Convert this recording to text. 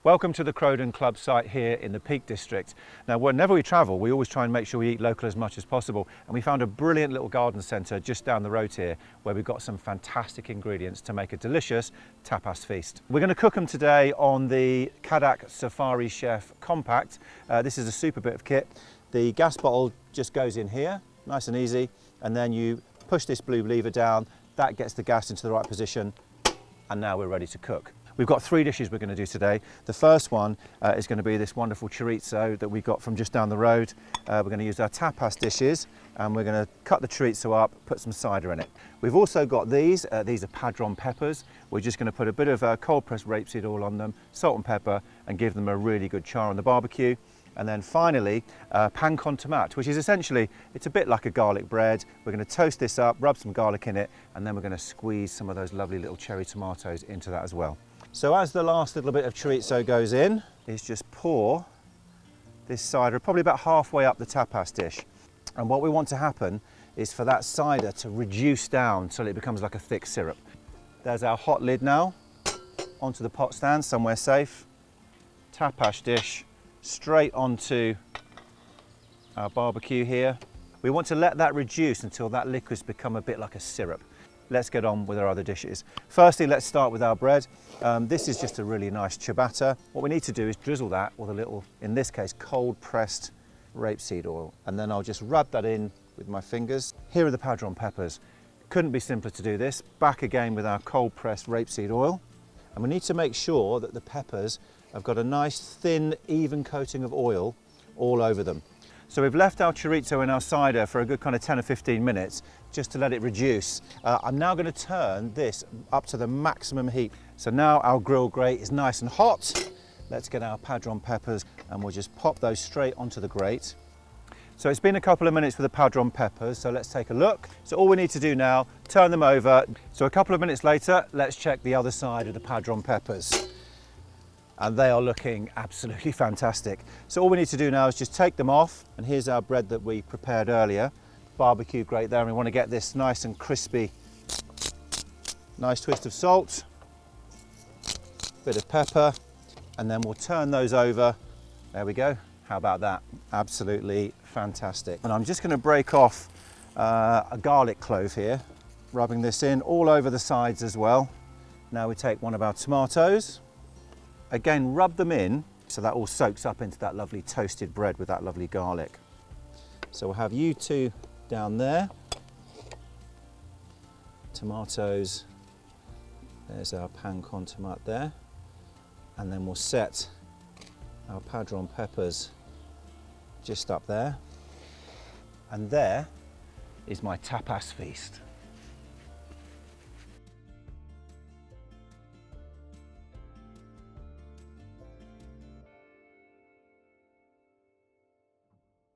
Welcome to the Crowden Club site here in the Peak District. Now, whenever we travel, we always try and make sure we eat local as much as possible. And we found a brilliant little garden centre just down the road here where we've got some fantastic ingredients to make a delicious tapas feast. We're going to cook them today on the Cadac Safari Chef Compact. This is a super bit of kit. The gas bottle just goes in here, nice and easy. And then you push this blue lever down, that gets the gas into the right position. And now we're ready to cook. We've got three dishes we're going to do today. The first one is going to be this wonderful chorizo that we got from just down the road. We're going to use our tapas dishes and we're going to cut the chorizo up, put some cider in it. We've also got these are padron peppers. We're just going to put a bit of cold pressed rapeseed oil on them, salt and pepper, and give them a really good char on the barbecue. And then finally, pan con tomate, which is essentially, it's a bit like a garlic bread. We're going to toast this up, rub some garlic in it, and then we're going to squeeze some of those lovely little cherry tomatoes into that as well. So as the last little bit of chorizo goes in, is just pour this cider probably about halfway up the tapas dish. And what we want to happen is for that cider to reduce down till it becomes like a thick syrup. There's our hot lid now, onto the pot stand, somewhere safe. Tapas dish, straight onto our barbecue here. We want to let that reduce until that liquid's become a bit like a syrup. Let's get on with our other dishes. Firstly, let's start with our bread. This is just a really nice ciabatta. What we need to do is drizzle that with a little, in this case, cold pressed rapeseed oil. And then I'll just rub that in with my fingers. Here are the padron peppers. Couldn't be simpler to do this. Back again with our cold pressed rapeseed oil. And we need to make sure that the peppers have got a nice thin, even coating of oil all over them. So we've left our chorizo in our cider for a good kind of 10 or 15 minutes just to let it reduce. I'm now going to turn this up to the maximum heat. So now our grill grate is nice and hot. Let's get our padron peppers and we'll just pop those straight onto the grate. So it's been a couple of minutes with the padron peppers, so let's take a look. So all we need to do now, turn them over. So a couple of minutes later, let's check the other side of the padron peppers. And they are looking absolutely fantastic. So all we need to do now is just take them off, and here's our bread that we prepared earlier. Barbecue grate there, and we want to get this nice and crispy. Nice twist of salt, bit of pepper, and then we'll turn those over. There we go. How about that? Absolutely fantastic. And I'm just going to break off a garlic clove here, rubbing this in all over the sides as well. Now we take one of our tomatoes. Again, rub them in so that all soaks up into that lovely toasted bread with that lovely garlic. So we'll have you two down there. Tomatoes. There's our pan con tomate there. And then we'll set our padron peppers just up there. And there is my tapas feast.